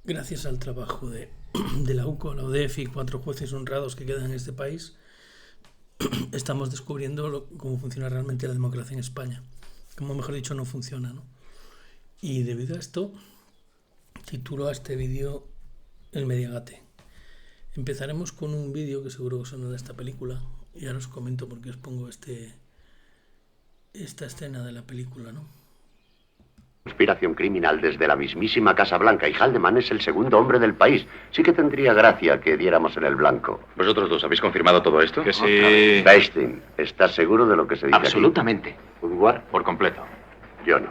gracias al trabajo de la UCO, la UDEF y 4 jueces honrados que quedan en este país, estamos descubriendo cómo funciona realmente la democracia en España. Como mejor dicho, no funciona, ¿no? Y debido a esto, titulo a este vídeo El Mediagate. Empezaremos con un vídeo que seguro que suena de esta película, y ahora os comento por qué os pongo esta escena de la película, ¿no? Conspiración criminal desde la mismísima Casa Blanca, y Haldeman es el segundo hombre del país. Sí que tendría gracia que diéramos en el blanco. ¿Vosotros dos habéis confirmado todo esto? Que sí. Weinstein, ¿estás seguro de lo que se dice Absolutamente. aquí? Woodward, Por completo. yo no.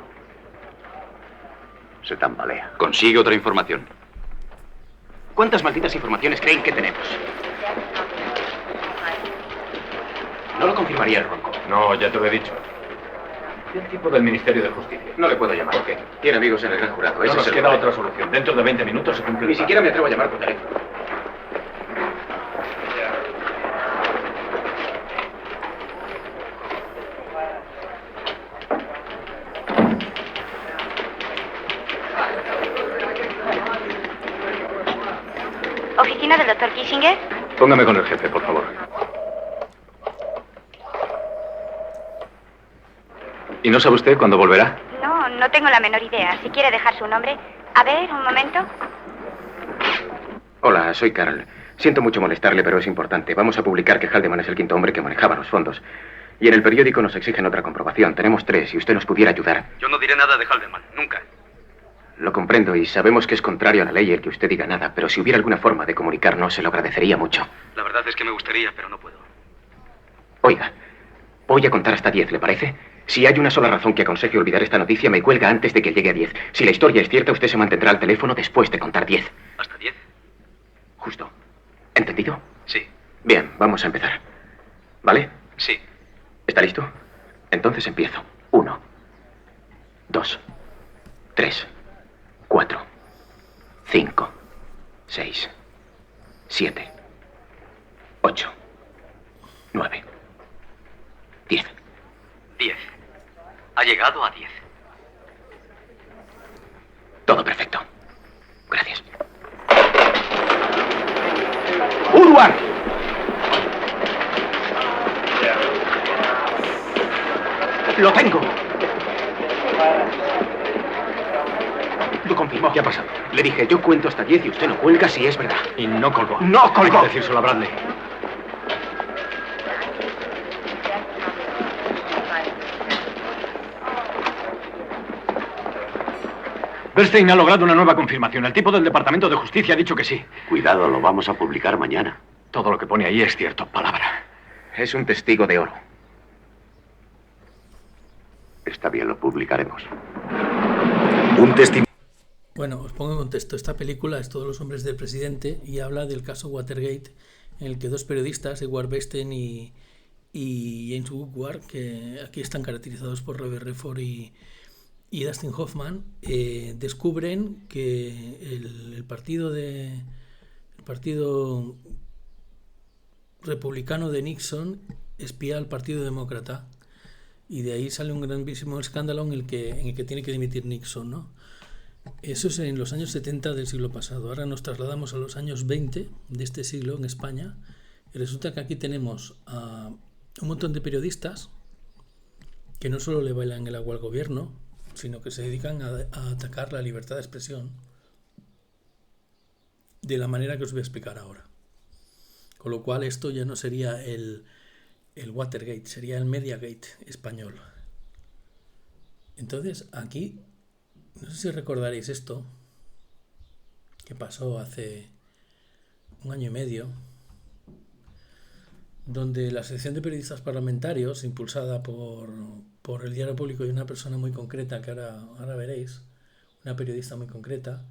Se tambalea. Consigue otra información. ¿Cuántas malditas informaciones creen que tenemos? No lo confirmaría el ronco. No, ya te lo he dicho. El tipo del Ministerio de Justicia. No le puedo llamar. ¿Por qué? Tiene amigos en el gran jurado. No Ese nos es el queda problema. otra solución. Dentro de 20 minutos se cumple. Ni siquiera me atrevo a llamar por teléfono. ¿Oficina del doctor Kissinger? Póngame con el jefe, por favor. ¿Y no sabe usted cuándo volverá? No tengo la menor idea. Si quiere dejar su nombre. A ver, un momento. Hola, soy Carl. Siento mucho molestarle, pero es importante. Vamos a publicar que Haldeman es el quinto hombre que manejaba los fondos. Y en el periódico nos exigen otra comprobación. Tenemos 3, si usted nos pudiera ayudar. Yo no diré nada de Haldeman, nunca. Lo comprendo y sabemos que es contrario a la ley el que usted diga nada, pero si hubiera alguna forma de comunicarnos, se lo agradecería mucho. La verdad es que me gustaría, pero no puedo. Oiga, voy a contar hasta 10, ¿le parece? Si hay una sola razón que aconseje olvidar esta noticia, me cuelga antes de que llegue a 10. Si la historia es cierta, usted se mantendrá al teléfono después de contar 10. ¿Hasta 10? Justo. ¿Entendido? Sí. Bien, vamos a empezar. ¿Vale? Sí. ¿Está listo? Entonces empiezo. 1, 2, 3, 4, 5, 6, 7, 8, 9, 10. 10. Ha llegado a 10. Todo perfecto. Gracias. ¡Woodward! ¡Lo tengo! Lo confirmó. ¿Qué ha pasado? Le dije, yo cuento hasta 10 y usted no cuelga si es verdad. Y no colgó. ¡No colgó! Hay que decírselo a Bradley. Bernstein ha logrado una nueva confirmación. El tipo del Departamento de Justicia ha dicho que sí. Cuidado, lo vamos a publicar mañana. Todo lo que pone ahí es cierto. Palabra. Es un testigo de oro. Está bien, lo publicaremos. Un testimonio. Bueno, os pongo en contexto. Esta película es Todos los hombres del presidente y habla del caso Watergate, en el que 2 periodistas, Edward Weinstein y James Woodward, que aquí están caracterizados por Robert Redford y Dustin Hoffman, descubren que el partido republicano de Nixon espía al Partido Demócrata, y de ahí sale un grandísimo escándalo en el que tiene que dimitir Nixon, ¿no? Eso es en los años 70 del siglo pasado. Ahora nos trasladamos a los años 20 de este siglo en España, y resulta que aquí tenemos a un montón de periodistas que no solo le bailan el agua al gobierno, sino que se dedican a atacar la libertad de expresión de la manera que os voy a explicar ahora. Con lo cual esto ya no sería el Watergate, sería el Mediagate español. Entonces aquí, no sé si recordaréis esto, que pasó hace 1 año y medio, donde la Asociación de Periodistas Parlamentarios, impulsada por el Diario Público y una persona muy concreta, que ahora veréis, una periodista muy concreta,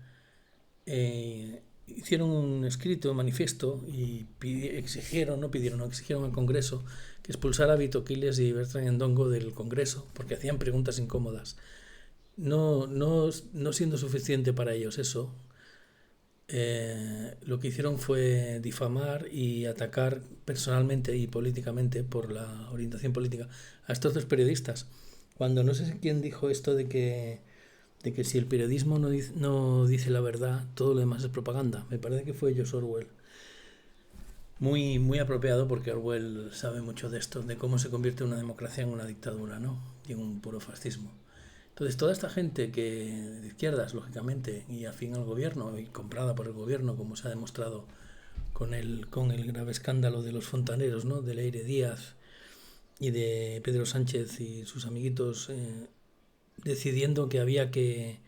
hicieron un escrito, un manifiesto, y exigieron al Congreso que expulsara a Vito Quiles y Bertrand Endongo del Congreso, porque hacían preguntas incómodas. No siendo suficiente para ellos eso, lo que hicieron fue difamar y atacar personalmente y políticamente, por la orientación política, a estos 2 periodistas. Cuando no sé quién dijo esto de que de que si el periodismo no dice la verdad, todo lo demás es propaganda. Me parece que fue George Orwell. Muy, muy apropiado, porque Orwell sabe mucho de esto, de cómo se convierte una democracia en una dictadura, ¿no? Y en un puro fascismo. Entonces, toda esta gente que de izquierdas, lógicamente, y afín al gobierno, y comprada por el gobierno, como se ha demostrado con el grave escándalo de los fontaneros, ¿no? De Leire Díaz y de Pedro Sánchez y sus amiguitos, decidiendo que había que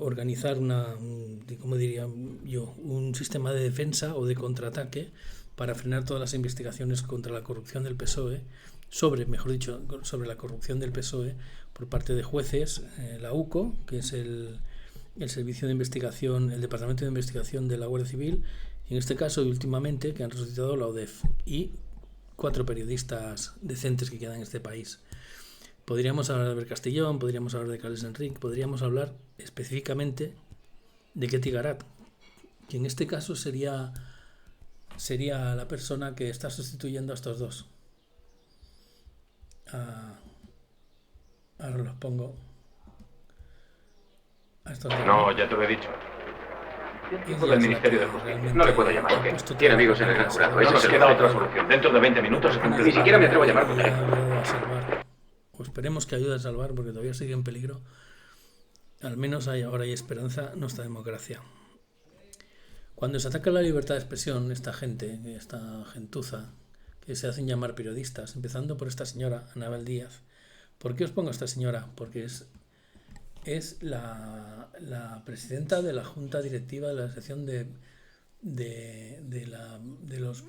organizar un sistema de defensa o de contraataque para frenar todas las investigaciones contra la corrupción del PSOE, sobre la corrupción del PSOE por parte de jueces, la UCO, que es el servicio de investigación, el departamento de investigación de la Guardia Civil, y en este caso y últimamente que han resucitado la ODEF, y 4 periodistas decentes que quedan en este país. Podríamos hablar de Albert Castellón, podríamos hablar de Carles Enric, podríamos hablar específicamente de Ketty Garat, que en este caso sería la persona que está sustituyendo a estos dos. Ahora los pongo a estos dos. No, ya te lo he dicho. Tipo del Ministerio de Justicia. No le puedo llamar, ¿ok? Tiene amigos en el jurado. No Eso nos se queda lo otra digo. solución. Dentro de 20 minutos... Ni siquiera me atrevo a llamar por Ya teléfono. ayuda a salvar, o esperemos que ayude a salvar, porque todavía sigue en peligro. Al menos ahora hay esperanza, nuestra democracia. Cuando se ataca la libertad de expresión, esta gentuza, que se hacen llamar periodistas, empezando por esta señora, Anabel Díaz. ¿Por qué os pongo a esta señora? Porque es la presidenta de la Junta Directiva de la Asociación de los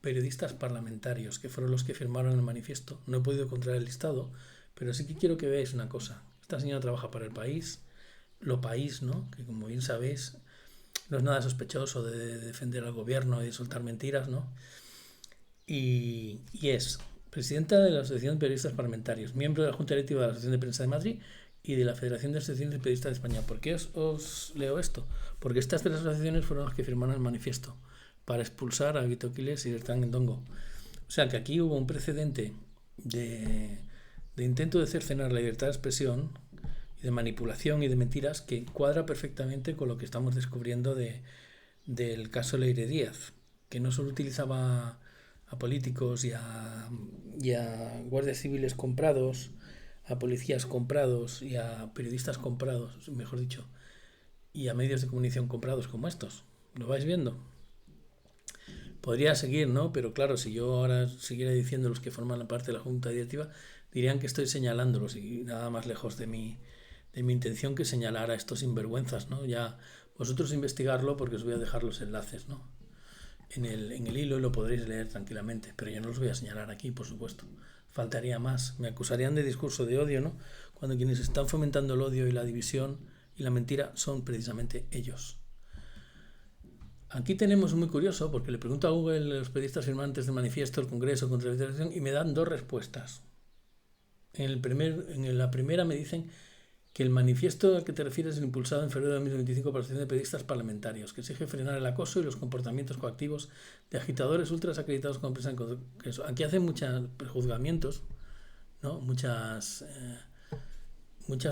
periodistas parlamentarios, que fueron los que firmaron el manifiesto. No he podido encontrar el listado, pero sí que quiero que veáis una cosa. Esta señora trabaja para El País, Lo País, ¿no? Que como bien sabéis, no es nada sospechoso de defender al gobierno y de soltar mentiras, ¿no? Y es presidenta de la Asociación de Periodistas Parlamentarios, miembro de la Junta Directiva de la Asociación de Prensa de Madrid y de la Federación de Asociaciones de Periodistas de España. ¿Por qué os leo esto? Porque estas 3 asociaciones fueron las que firmaron el manifiesto para expulsar a Vito Quiles y Bertrand Ndongo. O sea que aquí hubo un precedente de intento de cercenar la libertad de expresión y de manipulación y de mentiras que cuadra perfectamente con lo que estamos descubriendo del caso Leire Díaz, que no solo utilizaba a políticos y a guardias civiles comprados, a policías comprados y a periodistas comprados, mejor dicho, y a medios de comunicación comprados como estos. ¿Lo vais viendo? Podría seguir, ¿no? Pero claro, si yo ahora siguiera diciendo los que forman la parte de la Junta Directiva, dirían que estoy señalándolos, y nada más lejos de mi intención que señalar a estos sinvergüenzas, ¿no? Ya vosotros investigarlo, porque os voy a dejar los enlaces, ¿no? En el hilo, y lo podréis leer tranquilamente, pero yo no los voy a señalar aquí, por supuesto. Faltaría más. Me acusarían de discurso de odio, ¿no? Cuando quienes están fomentando el odio y la división y la mentira son precisamente ellos. Aquí tenemos muy curioso, porque le pregunto a Google los periodistas firmantes del manifiesto, el Congreso contra la Libertad, y me dan 2 respuestas. En la primera me dicen que el manifiesto al que te refieres es impulsado en febrero de 2025 por la Asociación de Periodistas Parlamentarios, que exige frenar el acoso y los comportamientos coactivos de agitadores ultras acreditados como prensa en Congreso. Aquí hacen muchos prejuzgamientos, ¿no? Muchas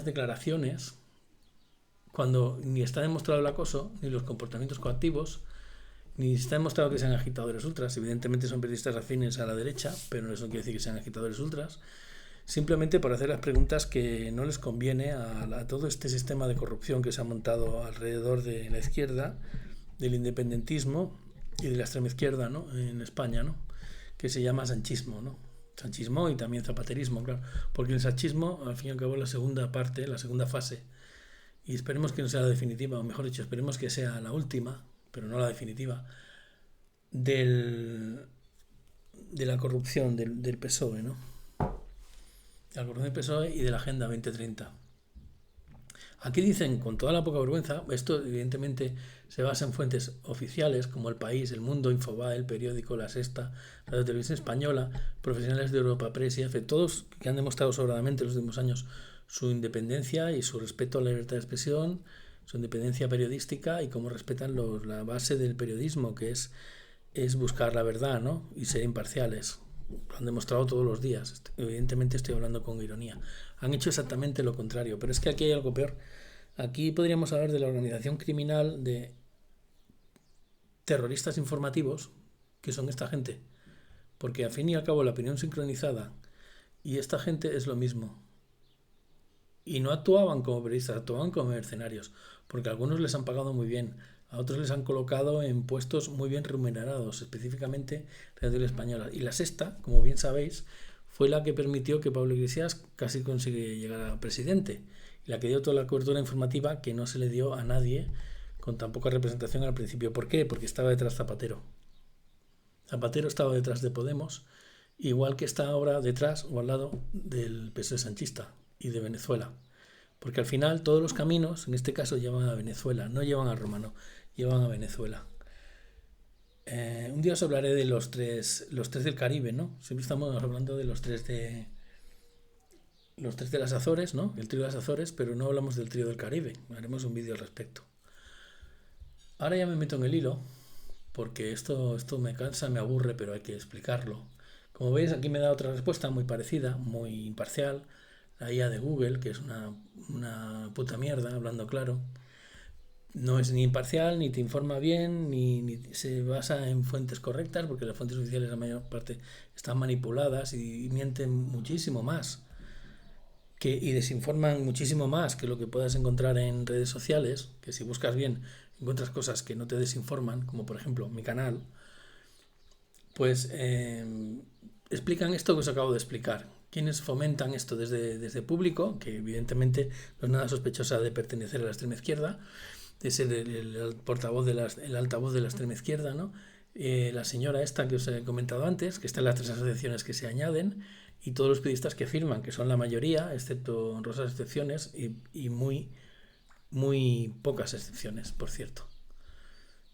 declaraciones, cuando ni está demostrado el acoso, ni los comportamientos coactivos, ni está demostrado que sean agitadores ultras. Evidentemente son periodistas afines a la derecha, pero eso no quiere decir que sean agitadores ultras. Simplemente por hacer las preguntas que no les conviene a todo este sistema de corrupción que se ha montado alrededor de la izquierda, del independentismo y de la extrema izquierda, ¿no? En España, ¿no? Que se llama sanchismo, ¿no? Sanchismo y también zapaterismo, claro. Porque el sanchismo, al fin y al cabo, es la segunda parte, la segunda fase. Y esperemos que no sea la definitiva, o mejor dicho, esperemos que sea la última, pero no la definitiva, de la corrupción del PSOE, ¿no? De la corrupción del PSOE y de la Agenda 2030. Aquí dicen, con toda la poca vergüenza, esto evidentemente se basa en fuentes oficiales como El País, El Mundo, Infobae, El Periódico, La Sexta, Radio Televisión Española, profesionales de Europa Press y EFE, todos que han demostrado sobradamente en los últimos años su independencia y su respeto a la libertad de expresión, su independencia periodística y cómo respetan la base del periodismo, que es buscar la verdad, ¿no? Y ser imparciales. Lo han demostrado todos los días. Evidentemente estoy hablando con ironía. Han hecho exactamente lo contrario. Pero es que aquí hay algo peor. Aquí podríamos hablar de la organización criminal de terroristas informativos, que son esta gente. Porque al fin y al cabo la opinión sincronizada y esta gente es lo mismo. Y no actuaban como periodistas, actuaban como mercenarios. Porque a algunos les han pagado muy bien. A otros les han colocado en puestos muy bien remunerados, específicamente Radio Española. Y la Sexta, como bien sabéis, fue la que permitió que Pablo Iglesias casi consigue llegar a presidente. Y la que dio toda la cobertura informativa que no se le dio a nadie con tan poca representación al principio. ¿Por qué? Porque estaba detrás Zapatero. Zapatero estaba detrás de Podemos, igual que está ahora detrás o al lado del PSOE sanchista y de Venezuela. Porque al final todos los caminos, en este caso, llevan a Venezuela, no llevan a Roma, no, llevan a Venezuela. Un día os hablaré de los tres del Caribe, ¿no? Siempre estamos hablando de los tres de las Azores, ¿no? El trío de las Azores, pero no hablamos del trío del Caribe. Haremos un vídeo al respecto. Ahora ya me meto en el hilo, porque esto me cansa, me aburre, pero hay que explicarlo. Como veis, aquí me da otra respuesta muy parecida, muy imparcial. La IA de Google, que es una puta mierda, hablando claro. No es ni imparcial, ni te informa bien, ni se basa en fuentes correctas, porque las fuentes oficiales la mayor parte están manipuladas y mienten muchísimo más. Y desinforman muchísimo más que lo que puedas encontrar en redes sociales, que si buscas bien encuentras cosas que no te desinforman, como por ejemplo mi canal, pues explican esto que os acabo de explicar. Quienes fomentan esto desde público, que evidentemente no es nada sospechosa de pertenecer a la extrema izquierda, de ser el portavoz el altavoz de la extrema izquierda, ¿no? La señora esta que os he comentado antes, que está en las tres asociaciones que se añaden, y todos los periodistas que firman, que son la mayoría, excepto honrosas excepciones, y muy, muy pocas excepciones, por cierto.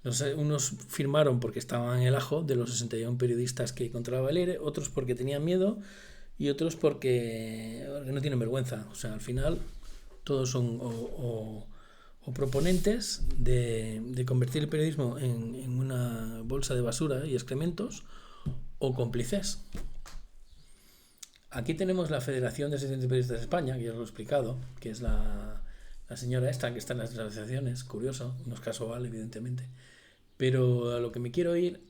No sé, unos firmaron porque estaban en el ajo de los 61 periodistas que controlaba el ERE, otros porque tenían miedo, y otros porque no tienen vergüenza. O sea, al final todos son o proponentes de convertir el periodismo en una bolsa de basura y excrementos, o cómplices. Aquí tenemos la Federación de Asociaciones de Periodistas de España, que ya os lo he explicado, que es la señora esta que está en las asociaciones. Curioso, no es casual, evidentemente. Pero a lo que me quiero ir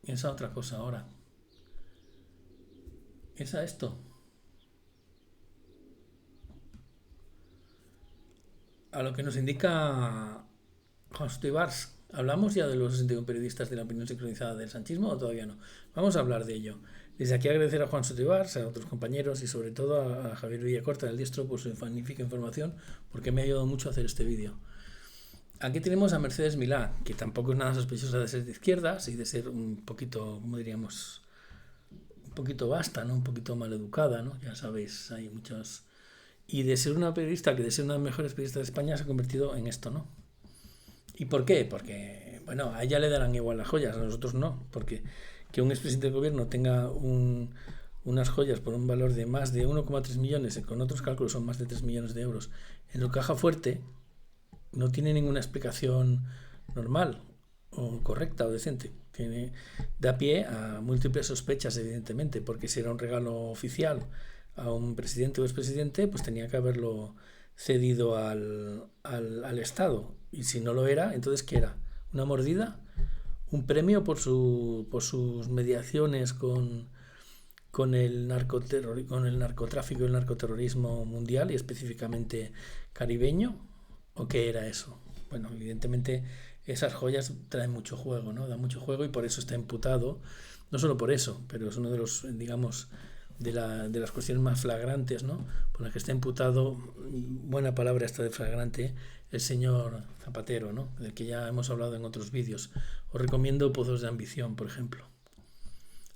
es a otra cosa ahora. Es a esto. A lo que nos indica Juan Soto Ibars. ¿Hablamos ya de los 61 periodistas de la opinión sincronizada del sanchismo o todavía no? Vamos a hablar de ello. Desde aquí agradecer a Juan Soto Ibars, a otros compañeros y sobre todo a Javier Villacorta del Diestro por su magnífica información, porque me ha ayudado mucho a hacer este vídeo. Aquí tenemos a Mercedes Milá, que tampoco es nada sospechosa de ser de izquierdas y de ser un poquito, ¿cómo diríamos? Un poquito basta, ¿no? Un poquito maleducada, ¿no? Ya sabéis, hay muchos... Y de ser una periodista, que de ser una de las mejores periodistas de España, se ha convertido en esto, ¿no? ¿Y por qué? Porque, bueno, a ella le darán igual las joyas, a nosotros no, porque que un expresidente del gobierno tenga unas joyas por un valor de más de 1,3 millones, con otros cálculos son más de 3 millones de euros, en su caja fuerte, no tiene ninguna explicación normal, o correcta o decente. Da pie a múltiples sospechas, evidentemente, porque si era un regalo oficial a un presidente o expresidente, pues tenía que haberlo cedido al Estado. Y si no lo era, entonces ¿qué era? ¿Una mordida? ¿Un premio por sus mediaciones con el narcotráfico y el narcoterrorismo mundial y específicamente caribeño? ¿O qué era eso? Bueno, evidentemente esas joyas traen mucho juego, ¿no? Da mucho juego y por eso está imputado. No solo por eso, pero es uno de los, digamos, de las cuestiones más flagrantes, ¿no? Por las que está imputado, buena palabra esta de flagrante, el señor Zapatero, ¿no? Del que ya hemos hablado en otros vídeos. Os recomiendo Pozos de Ambición, por ejemplo.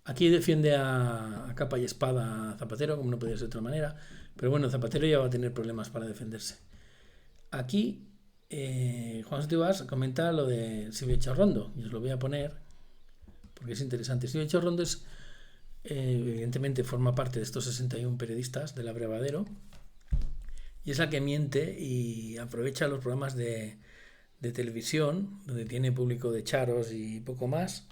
Aquí defiende a capa y espada a Zapatero, como no podía ser de otra manera, pero bueno, Zapatero ya va a tener problemas para defenderse. Aquí Juan Soto Ibars comenta lo de Silvio Echarrondo, y os lo voy a poner porque es interesante. Silvio Echarrondo es evidentemente forma parte de estos 61 periodistas del abrevadero y es la que miente y aprovecha los programas de de televisión, donde tiene público de charos y poco más,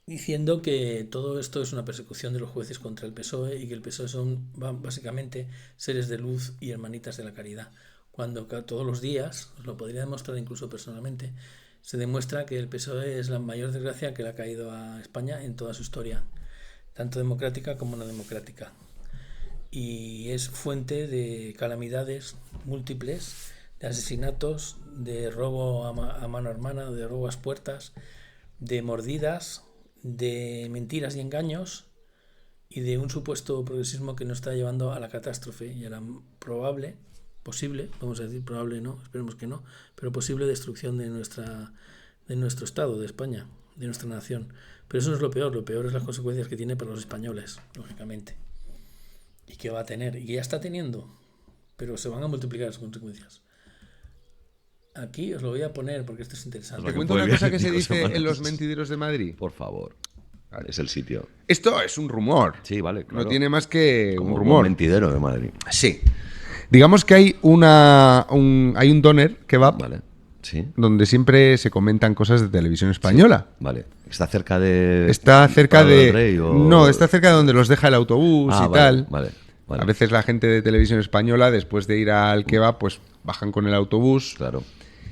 diciendo que todo esto es una persecución de los jueces contra el PSOE y que el PSOE son básicamente seres de luz y hermanitas de la caridad. Cuando todos los días, os lo podría demostrar incluso personalmente, se demuestra que el PSOE es la mayor desgracia que le ha caído a España en toda su historia, tanto democrática como no democrática. Y es fuente de calamidades múltiples, de asesinatos, de robo a mano hermana, de robo a puertas, de mordidas, de mentiras y engaños y de un supuesto progresismo que nos está llevando a la catástrofe y a la posible, vamos a decir probable no, esperemos que no, pero posible destrucción de nuestro Estado, de España, de nuestra nación. Pero eso no es lo peor es las consecuencias que tiene para los españoles, lógicamente, y que va a tener, y que ya está teniendo, pero se van a multiplicar las consecuencias. Aquí os lo voy a poner porque esto es interesante. Te cuento una cosa que se dice en los mentideros de Madrid. Por favor. Vale, es el sitio. Esto es un rumor. Sí, vale, claro. No tiene más que Como un rumor. Un mentidero de Madrid. Sí. Digamos que hay un doner kebab, Vale. Sí. donde siempre se comentan cosas de televisión española. Sí. Vale. ¿Está cerca de...? Está cerca Prado de... del Rey o...? No, está cerca de donde los deja el autobús y vale, tal. Vale. A veces la gente de televisión española, después de ir al kebab, pues bajan con el autobús. Claro.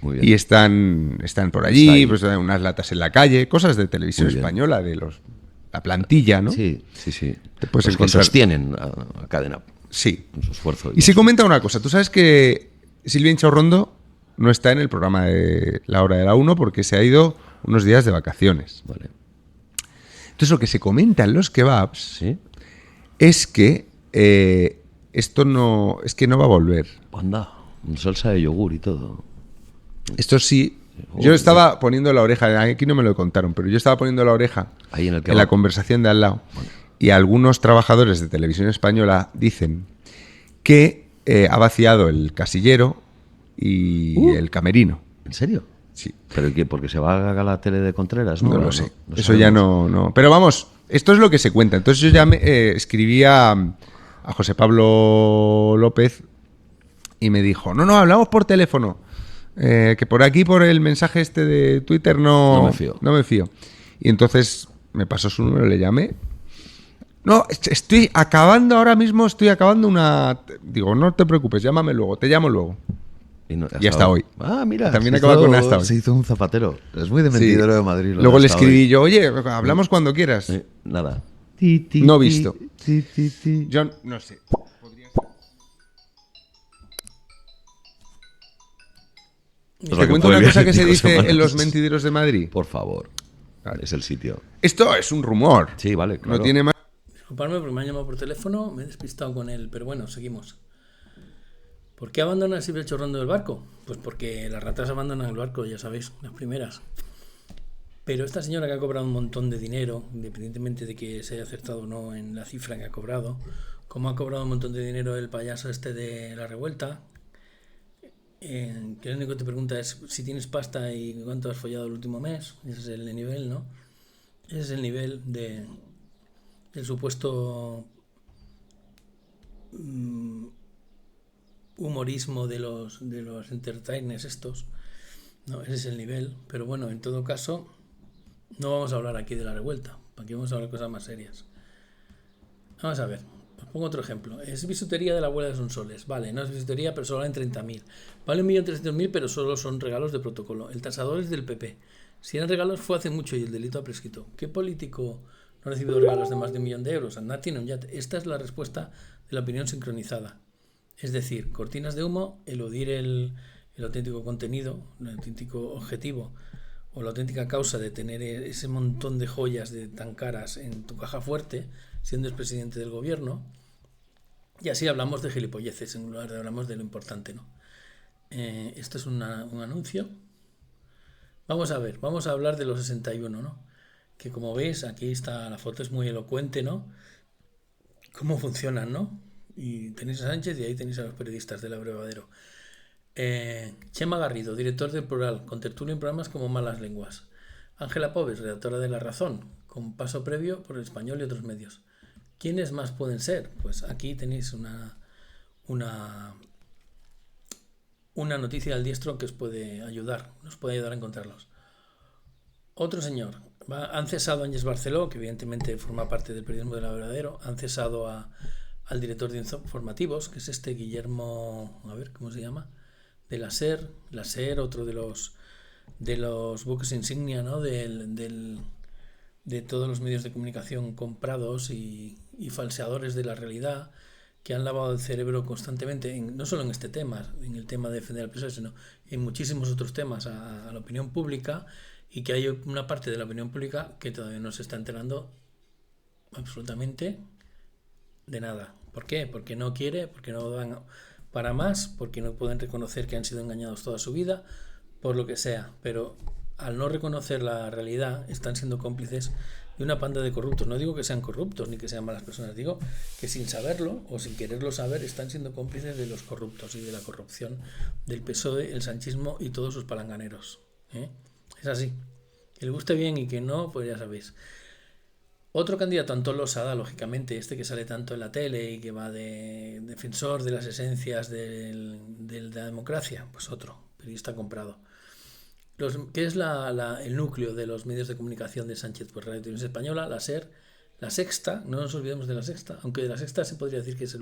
Muy bien. Y están por allí, Está pues unas latas en la calle, cosas de televisión Muy bien. española, de la plantilla, ¿no? Sí. Te puedes Los que encontrar- sostienen a cadena. Sí. Con su esfuerzo. Y se comenta una cosa. Tú sabes que Silvia Inchaurrondo no está en el programa de La Hora de la 1 porque se ha ido unos días de vacaciones. Vale. Entonces lo que se comenta en los kebabs ¿Sí? es que esto no va a volver. Anda. Un salsa de yogur y todo. Esto sí. Yo estaba poniendo la oreja, aquí no me lo contaron, pero yo estaba poniendo la oreja Ahí en el en kebab. la conversación de al lado. Y algunos trabajadores de televisión española dicen que ha vaciado el casillero y el camerino. ¿En serio? Sí. ¿Pero qué? ¿Porque se va a la tele de Contreras? No lo sé. no Eso ya no. Pero vamos, esto es lo que se cuenta. Entonces yo ya escribí a José Pablo López y me dijo, no, hablamos por teléfono. Que por aquí, por el mensaje este de Twitter, no me fío. Y entonces me pasó su número, le llamé. No, estoy acabando una... Digo, no te preocupes, llámame luego, te llamo luego. Y hasta hoy. Ah, mira. También acaba con hasta hoy. Se hizo un zapatero. Es muy de mentidero de Madrid. lo Luego de le hasta escribí hoy. yo, oye, hablamos cuando quieras. Nada. No visto. Yo no sé. Te cuento una cosa que se dice en los mentideros de Madrid. Por favor. Es el sitio. Esto es un rumor. Sí, vale, claro. No tiene más. Disculpadme porque me han llamado por teléfono, me he despistado con él, pero bueno, seguimos. ¿Por qué abandona Silvia Inchaurrondo el barco? Pues porque las ratas abandonan el barco, ya sabéis, las primeras. Pero esta señora que ha cobrado un montón de dinero, independientemente de que se haya acertado o no en la cifra que ha cobrado, como ha cobrado un montón de dinero el payaso este de La Revuelta, que lo único que te pregunta es si tienes pasta y cuánto has follado el último mes. Ese es el nivel, ¿no? Ese es el nivel del supuesto humorismo de los entertainers estos, ¿no? Ese es el nivel. Pero bueno, en todo caso, no vamos a hablar aquí de La Revuelta, aquí vamos a hablar de cosas más serias. Vamos a ver. Os pongo otro ejemplo. Es bisutería de la abuela de Sonsoles. Vale, no es bisutería, pero solo valen 30.000. Vale 1.300.000, pero solo son regalos de protocolo. El tasador es del PP. Si eran regalos fue hace mucho y el delito ha prescrito. ¿Qué político no ha recibido regalos de más de 1 millón de euros? Andá tiene un yate. Esta es la respuesta de la opinión sincronizada. Es decir, cortinas de humo, eludir el auténtico contenido, el auténtico objetivo o la auténtica causa de tener ese montón de joyas tan caras en tu caja fuerte, siendo el presidente del gobierno, y así hablamos de gilipolleces en lugar de hablamos de lo importante, ¿no? Esto es un anuncio. Vamos a hablar de los 61, ¿no? Que como veis, aquí está, la foto es muy elocuente, ¿no? Cómo funcionan, ¿no? Y tenéis a Sánchez y ahí tenéis a los periodistas del abrevadero. Chema Garrido, director del Plural, con tertulia en programas como Malas Lenguas. Ángela Pobes, redactora de La Razón, con paso previo por El Español y otros medios. ¿Quiénes más pueden ser? Pues aquí tenéis una noticia al diestro que nos puede ayudar a encontrarlos. Otro señor, Han cesado a Ángels Barceló, que evidentemente forma parte del periodismo del Labradero. Han cesado al director de informativos, que es Guillermo, a ver, ¿cómo se llama? De la SER, otro de los buques insignia, ¿no? de todos los medios de comunicación comprados y falseadores de la realidad, que han lavado el cerebro constantemente, no solo en este tema, en el tema de defender al PSOE, sino en muchísimos otros temas a la opinión pública, y que hay una parte de la opinión pública que todavía no se está enterando absolutamente de nada. ¿Por qué? Porque no quiere, porque no dan para más, porque no pueden reconocer que han sido engañados toda su vida, por lo que sea. Pero al no reconocer la realidad, están siendo cómplices de una panda de corruptos. No digo que sean corruptos ni que sean malas personas, digo que sin saberlo o sin quererlo saber están siendo cómplices de los corruptos y de la corrupción del PSOE, el sanchismo y todos sus palanganeros. Es así. Que le guste bien y que no, pues ya sabéis. Otro candidato, Antón Losada, lógicamente, que sale tanto en la tele y que va de defensor de las esencias de la democracia, pues otro, periodista comprado. ¿Qué es el núcleo de los medios de comunicación de Sánchez? Pues Radio Televisión Española, la SER, La Sexta, no nos olvidemos de La Sexta, aunque de La Sexta se podría decir que es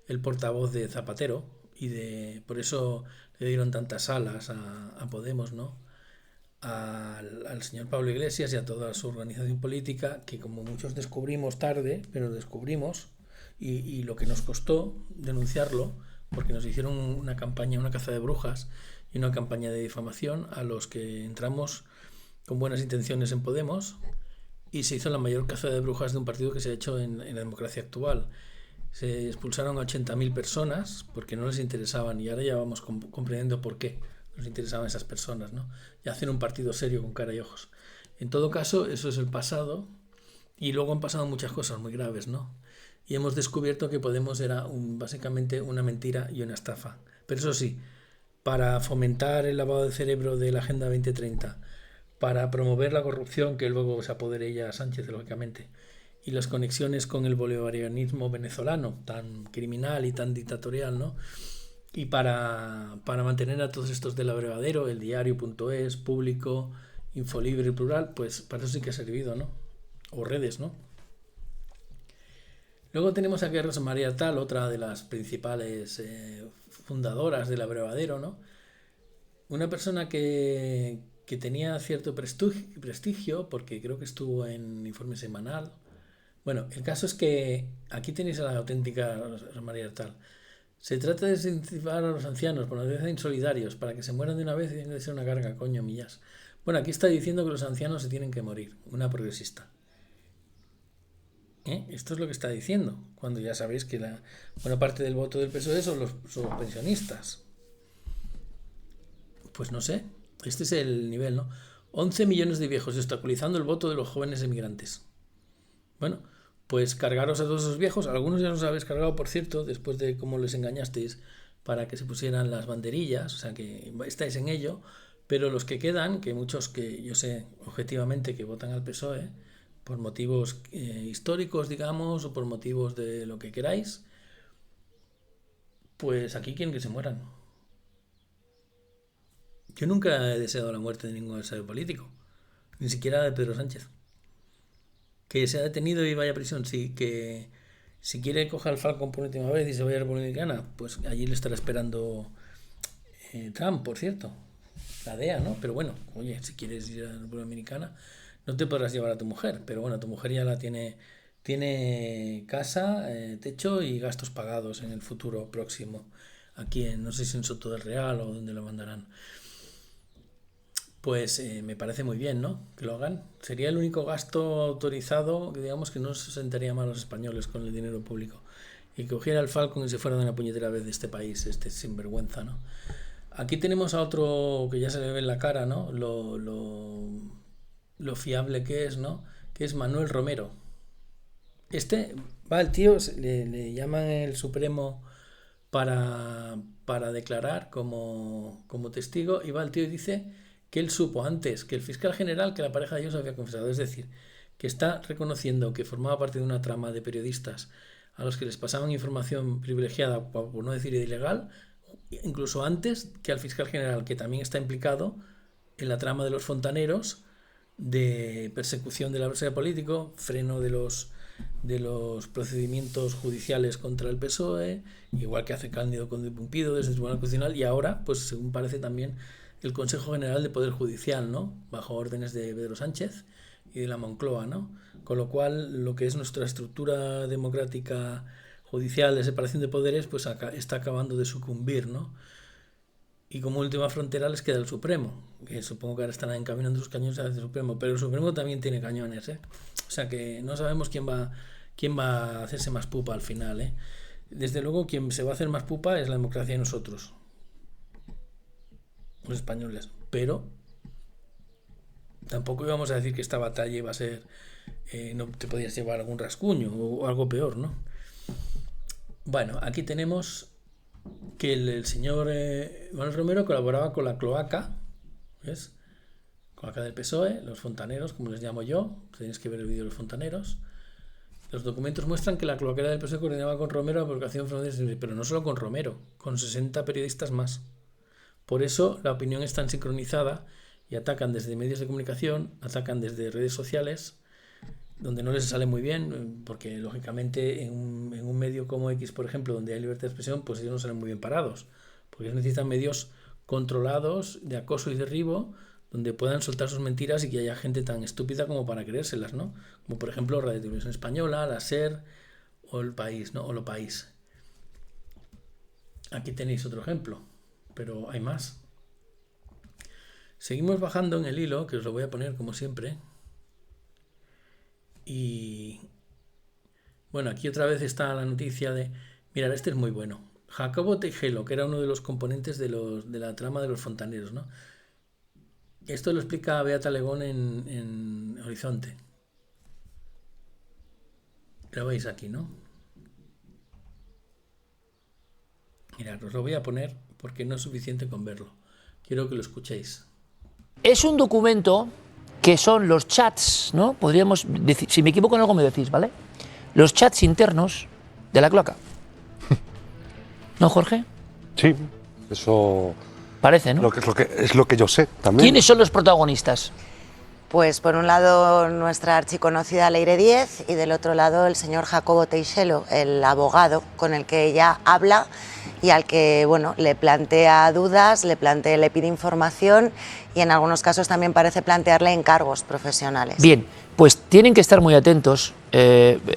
el portavoz de Zapatero, y por eso le dieron tantas alas a Podemos, ¿no? Al señor Pablo Iglesias y a toda su organización política, que como muchos descubrimos tarde, pero descubrimos, y lo que nos costó denunciarlo, porque nos hicieron una campaña, una caza de brujas y una campaña de difamación a los que entramos con buenas intenciones en Podemos, y se hizo la mayor caza de brujas de un partido que se ha hecho en la democracia actual. Se expulsaron a 80.000 personas porque no les interesaban, y ahora ya vamos comprendiendo por qué nos interesaban esas personas, ¿no? Y hacen un partido serio con cara y ojos. En todo caso, eso es el pasado, y luego han pasado muchas cosas muy graves, ¿no? Y hemos descubierto que Podemos era básicamente una mentira y una estafa. Pero eso sí, para fomentar el lavado de cerebro de la Agenda 2030, para promover la corrupción que luego se apodere ella a Sánchez, lógicamente, y las conexiones con el bolivarianismo venezolano, tan criminal y tan dictatorial, ¿no? Y para mantener a todos estos del abrevadero, el diario.es, Público, Infolibre y Plural, pues para eso sí que ha servido, ¿no? O redes, ¿no? Luego tenemos aquí a Rosa María Artal, otra de las principales fundadoras del abrevadero, ¿no? Una persona que tenía cierto prestigio, porque creo que estuvo en Informe Semanal. Bueno, el caso es que aquí tenéis a la auténtica Rosa María Artal. Se trata de incentivar a los ancianos por naturaleza insolidarios para que se mueran de una vez y tienen que ser una carga, coño, millas. Bueno, aquí está diciendo que los ancianos se tienen que morir, una progresista. Esto es lo que está diciendo, cuando ya sabéis que la buena parte del voto del PSOE son los pensionistas. Pues no sé, este es el nivel, ¿no? 11 millones de viejos obstaculizando el voto de los jóvenes emigrantes. Bueno, pues cargaros a todos esos viejos. Algunos ya los habéis cargado, por cierto, después de cómo les engañasteis para que se pusieran las banderillas, o sea que estáis en ello, pero los que quedan, que muchos que yo sé objetivamente que votan al PSOE, por motivos históricos, digamos, o por motivos de lo que queráis, pues aquí quieren que se mueran. Yo nunca he deseado la muerte de ningún adversario político, ni siquiera de Pedro Sánchez. Que sea detenido y vaya a prisión, sí, que si quiere coja al Falcon por última vez y se vaya a la República Dominicana, pues allí le estará esperando Trump, por cierto, la DEA, ¿no? Pero bueno, oye, si quieres ir a la República Dominicana, no te podrás llevar a tu mujer, pero bueno, tu mujer ya la tiene casa, techo y gastos pagados en el futuro próximo, aquí no sé si en Soto del Real o donde lo mandarán. Pues me parece muy bien, ¿no? Que lo hagan. Sería el único gasto autorizado, que digamos que no se sentaría mal a los españoles con el dinero público. Y que cogiera el Falcon y se fuera de una puñetera vez de este país, sinvergüenza, ¿no? Aquí tenemos a otro que ya se le ve en la cara, ¿no? Lo fiable que es, ¿no? Que es Manuel Romero. Va el tío, le llaman el Supremo para declarar como testigo, y va el tío y dice que él supo antes que el fiscal general que la pareja de ellos había confesado. Es decir, que está reconociendo que formaba parte de una trama de periodistas a los que les pasaban información privilegiada, por no decir ilegal, incluso antes que al fiscal general, que también está implicado en la trama de los fontaneros, de persecución del adversario político, freno de los procedimientos judiciales contra el PSOE, igual que hace Cándido con Pumpido desde el Tribunal Constitucional, y ahora, pues según parece también el Consejo General de Poder Judicial, ¿no? Bajo órdenes de Pedro Sánchez y de la Moncloa, ¿no? Con lo cual, lo que es nuestra estructura democrática judicial de separación de poderes, pues está acabando de sucumbir, ¿no? Y como última frontera les queda el Supremo, que supongo que ahora están encaminando sus cañones hacia el Supremo, pero el Supremo también tiene cañones, ¿eh? O sea que no sabemos quién va a hacerse más pupa al final, ¿eh? Desde luego, quien se va a hacer más pupa es la democracia y nosotros, los españoles, pero tampoco íbamos a decir que esta batalla iba a ser, no te podías llevar algún rascuño o algo peor, ¿no? Bueno, aquí tenemos que el señor Manuel Romero colaboraba con la cloaca, ¿ves? Cloaca del PSOE, los fontaneros, como les llamo yo, tenéis que ver el vídeo de los fontaneros. Los documentos muestran que la cloaquera del PSOE coordinaba con Romero la publicación francesa, pero no solo con Romero, con 60 periodistas más. Por eso la opinión es tan sincronizada y atacan desde medios de comunicación, atacan desde redes sociales, donde no les sale muy bien, porque lógicamente en un medio como X, por ejemplo, donde hay libertad de expresión, pues ellos no salen muy bien parados, porque ellos necesitan medios controlados de acoso y derribo, donde puedan soltar sus mentiras y que haya gente tan estúpida como para creérselas, ¿no? Como por ejemplo Radio Televisión Española, la SER o El País, ¿no? O Lo País. Aquí tenéis otro ejemplo, pero hay más. Seguimos bajando en el hilo, que os lo voy a poner como siempre. Y bueno, aquí otra vez está la noticia de, mirad, este es muy bueno. Jacobo Teijelo, que era uno de los componentes de la trama de los fontaneros, ¿no? Esto lo explica Beata Legón en Horizonte. Lo veis aquí, ¿no? Mirad, os lo voy a poner porque no es suficiente con verlo. Quiero que lo escuchéis. Es un documento que son los chats, ¿no? Podríamos decir, si me equivoco en algo me decís, ¿vale? Los chats internos de la cloaca. ¿No, Jorge? Sí, eso parece, ¿no? Es lo que yo sé también. ¿Quiénes son los protagonistas? Pues por un lado nuestra archiconocida Leire Díez y del otro lado el señor Jacobo Teijelo, el abogado con el que ella habla y al que, bueno, le plantea dudas, le pide información y en algunos casos también parece plantearle encargos profesionales. Bien, pues tienen que estar muy atentos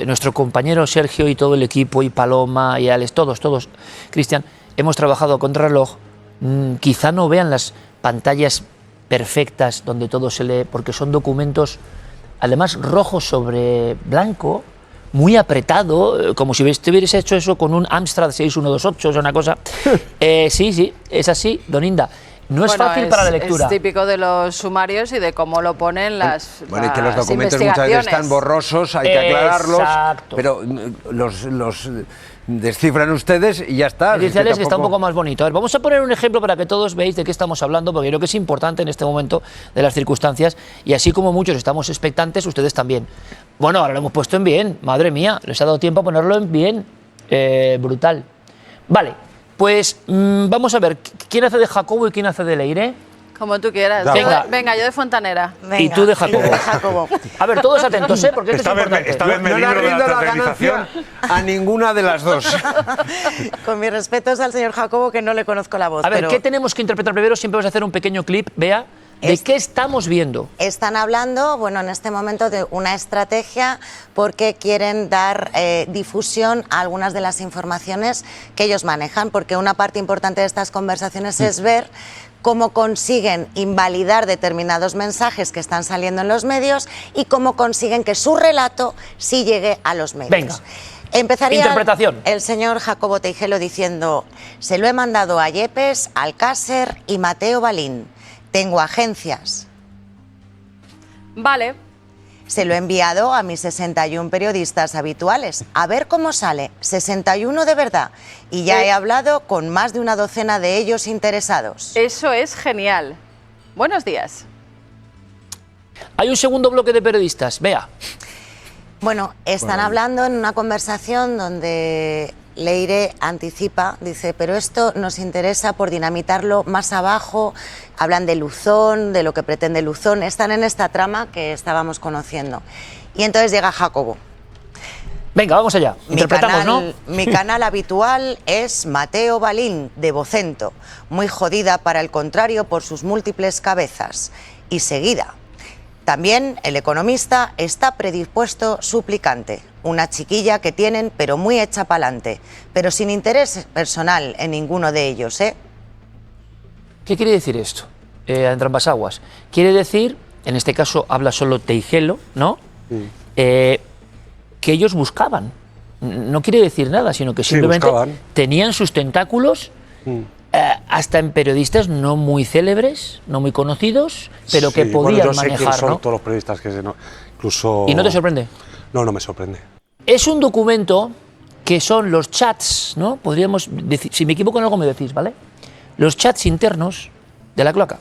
nuestro compañero Sergio y todo el equipo y Paloma y Alex, todos, Cristian, hemos trabajado a contrarreloj, quizá no vean las pantallas perfectas donde todo se lee, porque son documentos además rojos sobre blanco, muy apretado, como si hubieras hecho eso con un Amstrad 6128, es una cosa. Sí, es así, don Inda. No es fácil para la lectura. Es típico de los sumarios y de cómo lo ponen las Bueno, y que los documentos muchas veces están borrosos, hay que aclararlos. Exacto. Pero los descifran ustedes y ya está. Dice Alex que está un poco más bonito. A ver, vamos a poner un ejemplo para que todos veáis de qué estamos hablando, porque creo que es importante en este momento de las circunstancias, y así como muchos estamos expectantes, ustedes también. Bueno, ahora lo hemos puesto en bien, madre mía, les ha dado tiempo a ponerlo en bien. Brutal. Vale, pues vamos a ver, ¿quién hace de Jacobo y quién hace de Leire? Como tú quieras. Venga, yo de fontanera. Venga. Y tú de Jacobo. A ver, todos atentos, porque esto es importante. Esta vez me libro de la ganancia a ninguna de las dos. Con mis respetos al señor Jacobo, que no le conozco la voz. A ver, ¿qué tenemos que interpretar primero? Siempre vamos a hacer un pequeño clip, Bea. ¿De qué estamos viendo? Están hablando, bueno, en este momento de una estrategia porque quieren dar difusión a algunas de las informaciones que ellos manejan, porque una parte importante de estas conversaciones es ver cómo consiguen invalidar determinados mensajes que están saliendo en los medios y cómo consiguen que su relato sí llegue a los medios. Venga. Empezaría Interpretación. El señor Jacobo Teijelo diciendo: se lo he mandado a Yepes, Alcácer y Mateo Balín. Tengo agencias. Vale. Se lo he enviado a mis 61 periodistas habituales. A ver cómo sale. 61 de verdad. Y ya he hablado con más de una docena de ellos interesados. Eso es genial. Buenos días. Hay un segundo bloque de periodistas. Bea. Bueno, están hablando en una conversación donde Leire anticipa, dice, pero esto nos interesa por dinamitarlo más abajo, hablan de Luzón, de lo que pretende Luzón, están en esta trama que estábamos conociendo. Y entonces llega Jacobo. Venga, vamos allá. Interpretamos, ¿no? Mi canal habitual es Mateo Balín, de Vocento, muy jodida para el contrario por sus múltiples cabezas. Y seguida. También El Economista está predispuesto suplicante, una chiquilla que tienen pero muy hecha pa'lante, pero sin interés personal en ninguno de ellos, ¿eh? ¿Qué quiere decir esto? Entre ambas aguas. Quiere decir, en este caso habla solo Teijelo, ¿no? Que ellos buscaban. No quiere decir nada, sino que simplemente tenían sus tentáculos hasta en periodistas no muy célebres, no muy conocidos, pero que podían yo sé manejar, quién son ¿no? todos los periodistas que incluso... ¿Y no te sorprende? No, no me sorprende. Es un documento que son los chats, ¿no? Podríamos decir, si me equivoco en algo me decís, ¿vale? Los chats internos de la cloaca.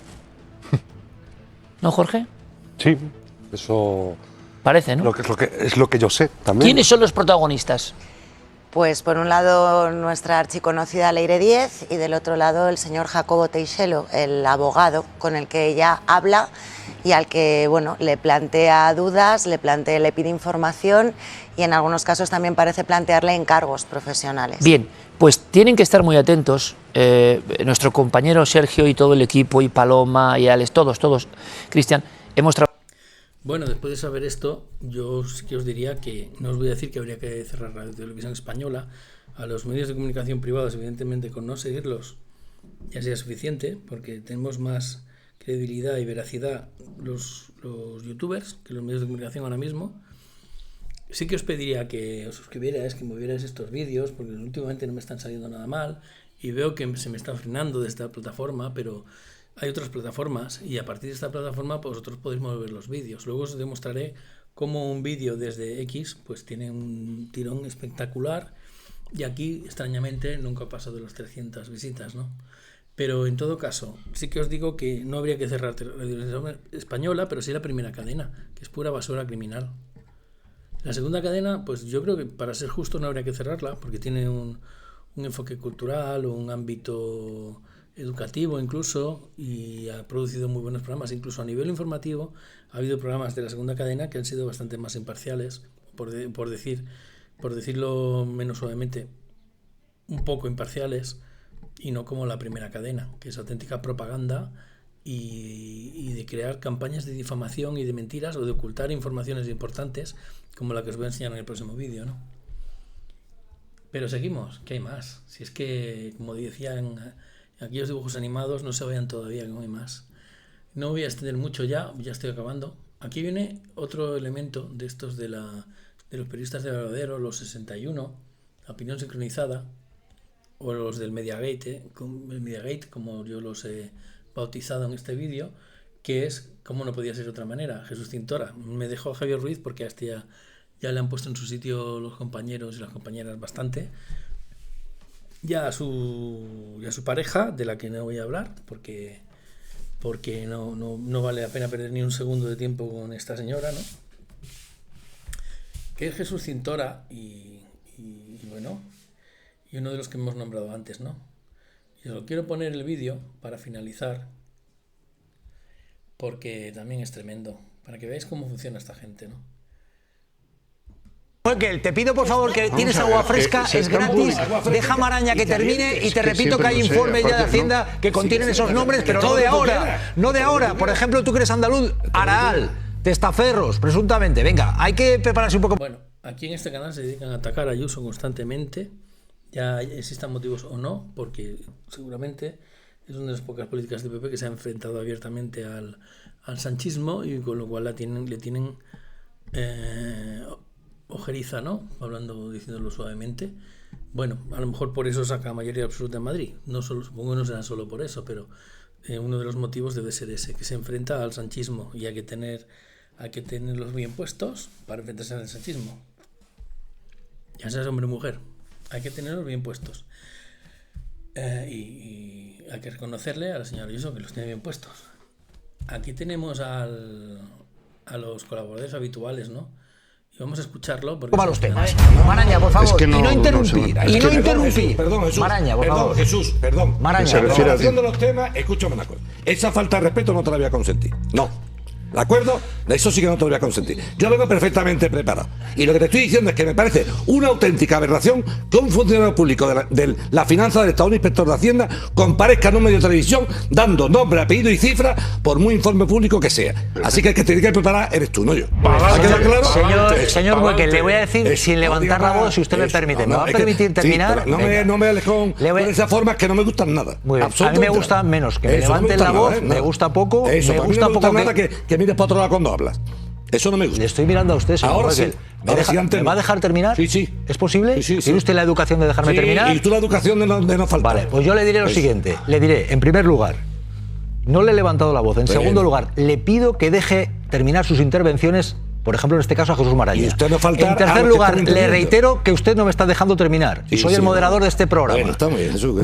¿No, Jorge? Sí, eso... Parece, ¿no? Es lo que yo sé también. ¿Quiénes son los protagonistas? Pues por un lado nuestra archiconocida Leire Díez y del otro lado el señor Jacobo Teijelo, el abogado con el que ella habla y al que, bueno, le plantea dudas, le pide información y en algunos casos también parece plantearle encargos profesionales. Bien, pues tienen que estar muy atentos nuestro compañero Sergio y todo el equipo y Paloma y Alex, todos, Cristian, hemos trabajado. Bueno, después de saber esto, yo sí que os diría que no os voy a decir que habría que cerrar Radio Televisión Española. A los medios de comunicación privados, evidentemente, con no seguirlos ya sea suficiente, porque tenemos más credibilidad y veracidad los youtubers que los medios de comunicación ahora mismo. Sí que os pediría que os suscribierais, que movierais estos vídeos, porque últimamente no me están saliendo nada mal y veo que se me está frenando de esta plataforma, pero hay otras plataformas y a partir de esta plataforma pues, vosotros podéis mover los vídeos. Luego os demostraré cómo un vídeo desde X pues tiene un tirón espectacular y aquí extrañamente nunca ha pasado de las 300 visitas, ¿no? Pero en todo caso, sí que os digo que no habría que cerrar Radio Española, pero sí la primera cadena, que es pura basura criminal. La segunda cadena, pues yo creo que para ser justo no habría que cerrarla, porque tiene un enfoque cultural o un ámbito educativo incluso, y ha producido muy buenos programas. Incluso a nivel informativo ha habido programas de la segunda cadena que han sido bastante más imparciales, por decirlo menos suavemente, un poco imparciales, y no como la primera cadena, que es auténtica propaganda y de crear campañas de difamación y de mentiras o de ocultar informaciones importantes, como la que os voy a enseñar en el próximo vídeo, ¿no? Pero seguimos, ¿qué hay más? Si es que, como decían aquellos dibujos animados, no se vayan todavía, que no hay más. No voy a extender mucho ya estoy acabando. Aquí viene otro elemento de estos de los periodistas de Varadero, los 61, la opinión sincronizada, o los del Mediagate, como yo los he bautizado en este vídeo, que es, como no podía ser de otra manera, Jesús Cintora. Me dejó a Javier Ruiz porque hasta ya le han puesto en su sitio los compañeros y las compañeras bastante. Ya a su pareja, de la que no voy a hablar, porque no vale la pena perder ni un segundo de tiempo con esta señora, ¿no? Que es Jesús Cintora y bueno, y uno de los que hemos nombrado antes, ¿no? Y os quiero poner el vídeo para finalizar, porque también es tremendo, para que veáis cómo funciona esta gente, ¿no? Michael, te pido por favor que tienes agua fresca, es gratis, deja Maraña que termine y te repito que hay informes ya de Hacienda que contienen esos nombres, pero no de ahora, por ejemplo, tú que eres andaluz, Araal, Testaferros, presuntamente, venga, hay que prepararse un poco. Bueno, aquí en este canal se dedican a atacar a Ayuso constantemente, ya existan motivos o no, porque seguramente es una de las pocas políticas del PP que se ha enfrentado abiertamente al sanchismo y con lo cual le tienen ojeriza, ¿no? Diciéndolo suavemente. Bueno, a lo mejor por eso saca mayoría absoluta en Madrid. No solo, supongo que no será solo por eso, pero uno de los motivos debe ser ese, que se enfrenta al sanchismo y hay que tenerlos bien puestos para enfrentarse al sanchismo. Ya seas hombre o mujer, hay que tenerlos bien puestos. Y hay que reconocerle a la señora Ayuso que los tiene bien puestos. Aquí tenemos a los colaboradores habituales, ¿no? vamos a escucharlo. Toma los temas. Maraña, por favor. Es que no, y no interrumpir. Y no interrumpir. Perdón, Jesús. Maraña, por favor. Jesús, perdón. Maraña. Se refiere haciendo los temas, escúchame una cosa. Esa falta de respeto no te la voy a consentir. No. ¿De acuerdo? De eso sí que no te lo voy a consentir. Yo vengo perfectamente preparado. Y lo que te estoy diciendo es que me parece una auténtica aberración que un funcionario público de la finanza del Estado, un inspector de Hacienda, comparezca en un medio de televisión dando nombre, apellido y cifra por muy informe público que sea. Así que el que te tiene que preparar eres tú, no yo. ¿Ha quedado claro? Señor Hueque, le voy a decir sin levantar la voz, si usted me permite. ¿Me va a permitir terminar? No me alejes con esas formas que no me gustan nada. A mí me gusta menos que me levanten la voz, me gusta poco. Me gusta poco nada que mires para otro lado cuando hablas. Eso no me gusta. Le estoy mirando a usted, señor. Ahora sí. ¿Me va a dejar terminar? Sí. ¿Es posible? Sí. ¿Tiene usted la educación de dejarme terminar? Y tú la educación de no faltar. Vale, pues yo le diré lo siguiente. Le diré, en primer lugar, no le he levantado la voz. En segundo lugar, le pido que deje terminar sus intervenciones, por ejemplo, en este caso a Jesús Maraña. Y usted no falta. En tercer lugar, le reitero que usted no me está dejando terminar. Y soy el moderador de este programa. Bueno, está muy bien, Jesús.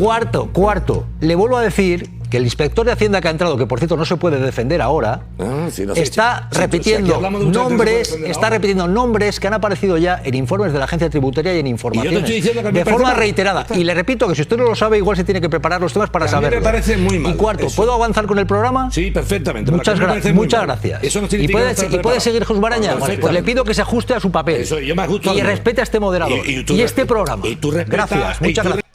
Cuarto, le vuelvo a decir que el inspector de Hacienda que ha entrado, que por cierto no se puede defender ahora, está repitiendo nombres que han aparecido ya en informes de la agencia tributaria y en informaciones de forma reiterada. Y le repito que si usted no lo sabe, igual se tiene que preparar los temas para saberlo. Me parece muy mal. Y cuarto, ¿puedo avanzar con el programa? Sí, perfectamente. Muchas gracias. Eso no ¿Y puede seguir Jesús Maraña? Pues le pido que se ajuste a su papel y respete a este moderador y este programa. Gracias, muchas gracias.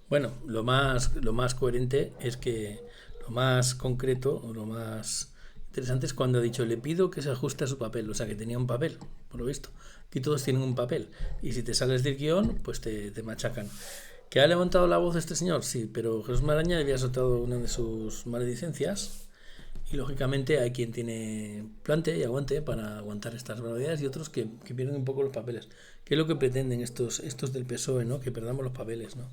Bueno, lo más coherente es que lo más concreto o lo más interesante es cuando ha dicho le pido que se ajuste a su papel, o sea que tenía un papel, por lo visto. Aquí todos tienen un papel y si te sales del guión, pues te machacan. ¿Que ha levantado la voz este señor? Sí, pero Jesús Maraña había soltado una de sus maledicencias y lógicamente hay quien tiene plante y aguante para aguantar estas barbaridades y otros que pierden un poco los papeles. ¿Qué es lo que pretenden estos del PSOE, ¿no? Que perdamos los papeles, ¿no?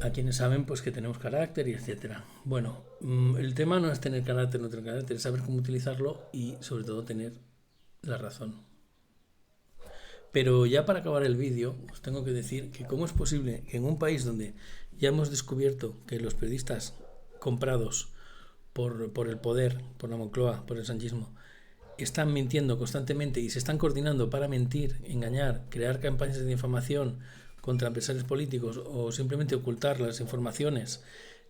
A quienes saben pues que tenemos carácter y etcétera. Bueno, el tema no es tener carácter o no tener carácter, es saber cómo utilizarlo y sobre todo tener la razón. Pero ya para acabar el vídeo os tengo que decir que cómo es posible que en un país donde ya hemos descubierto que los periodistas comprados por el poder, por la Moncloa, por el sanchismo, están mintiendo constantemente y se están coordinando para mentir, engañar, crear campañas de difamación contra empresarios políticos o simplemente ocultar las informaciones,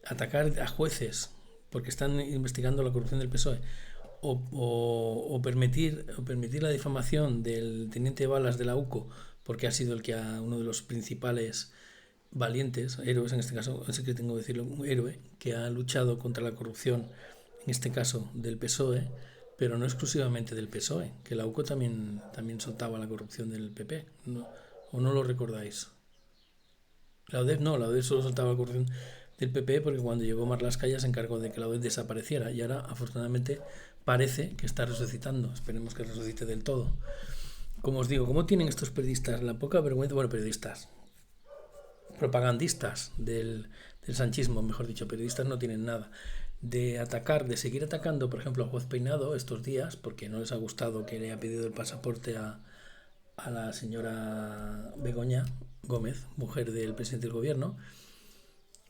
atacar a jueces porque están investigando la corrupción del PSOE o permitir la difamación del teniente Balas de la UCO porque ha sido uno de los principales valientes, héroes en este caso, así que tengo que decirlo, un héroe que ha luchado contra la corrupción, en este caso del PSOE, pero no exclusivamente del PSOE, que la UCO también soltaba la corrupción del PP, ¿no? ¿O no lo recordáis? La UDEF no, la UDEF solo soltaba la corrupción del PP porque cuando llegó Marlaska ya se encargó de que la UDEF desapareciera y ahora afortunadamente parece que está resucitando, esperemos que resucite del todo. Como os digo, ¿cómo tienen estos periodistas la poca vergüenza? Bueno, periodistas, propagandistas del sanchismo, mejor dicho, periodistas no tienen nada, de seguir atacando, por ejemplo, a Juez Peinado estos días porque no les ha gustado que le haya pedido el pasaporte a la señora Begoña Gómez, mujer del presidente del gobierno,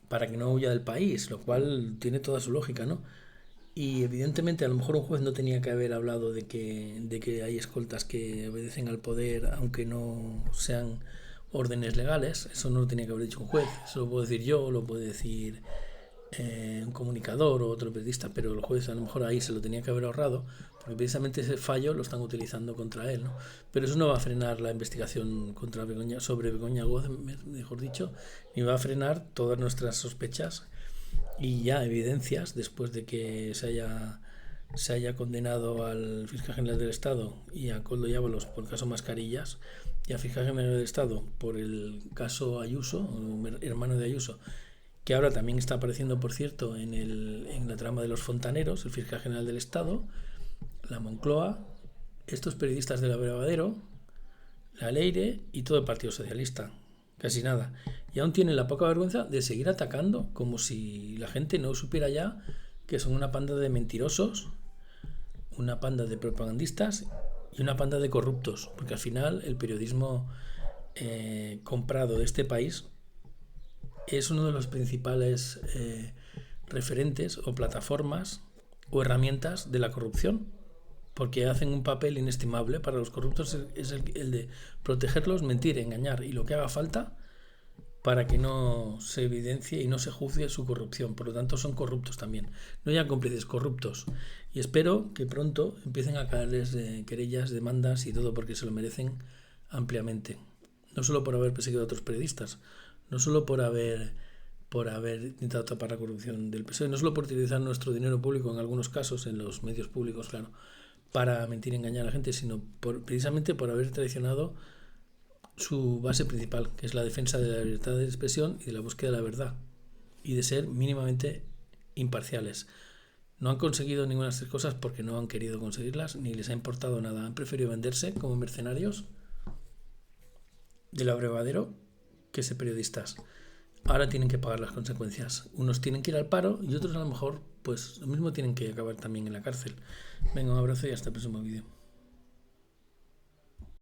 para que no huya del país, lo cual tiene toda su lógica, ¿no? Y evidentemente a lo mejor un juez no tenía que haber hablado de que hay escoltas que obedecen al poder aunque no sean órdenes legales, eso no lo tenía que haber dicho un juez, eso lo puedo decir yo, lo puede decir un comunicador o otro periodista, pero el juez a lo mejor ahí se lo tenía que haber ahorrado porque precisamente ese fallo lo están utilizando contra él, ¿no? Pero eso no va a frenar la investigación sobre Begoña Gómez, mejor dicho, ni va a frenar todas nuestras sospechas y ya evidencias después de que se haya condenado al fiscal general del Estado y a Koldo Yávalos por el caso Mascarillas y al fiscal general del Estado por el caso Ayuso, hermano de Ayuso, que ahora también está apareciendo, por cierto, en la trama de los fontaneros, el fiscal general del Estado, la Moncloa, estos periodistas del Abrevadero, la Leire y todo el Partido Socialista. Casi nada. Y aún tienen la poca vergüenza de seguir atacando como si la gente no supiera ya que son una panda de mentirosos, una panda de propagandistas y una panda de corruptos. Porque al final el periodismo comprado de este país es uno de los principales referentes o plataformas o herramientas de la corrupción. porque hacen un papel inestimable. Para los corruptos es el de protegerlos, mentir, engañar y lo que haga falta para que no se evidencie y no se juzgue su corrupción. Por lo tanto, son corruptos también. No ya cómplices, corruptos. Y espero que pronto empiecen a caerles querellas, demandas y todo, porque se lo merecen ampliamente. No solo por haber perseguido a otros periodistas, no solo por haber intentado tapar la corrupción del PSOE, no solo por utilizar nuestro dinero público en algunos casos, en los medios públicos, claro, para mentir y engañar a la gente, sino precisamente por haber traicionado su base principal, que es la defensa de la libertad de expresión y de la búsqueda de la verdad, y de ser mínimamente imparciales. No han conseguido ninguna de estas cosas porque no han querido conseguirlas, ni les ha importado nada. Han preferido venderse como mercenarios del abrevadero que ser periodistas. Ahora tienen que pagar las consecuencias. Unos tienen que ir al paro y otros a lo mejor, pues lo mismo, tienen que acabar también en la cárcel. Venga, un abrazo y hasta el próximo vídeo.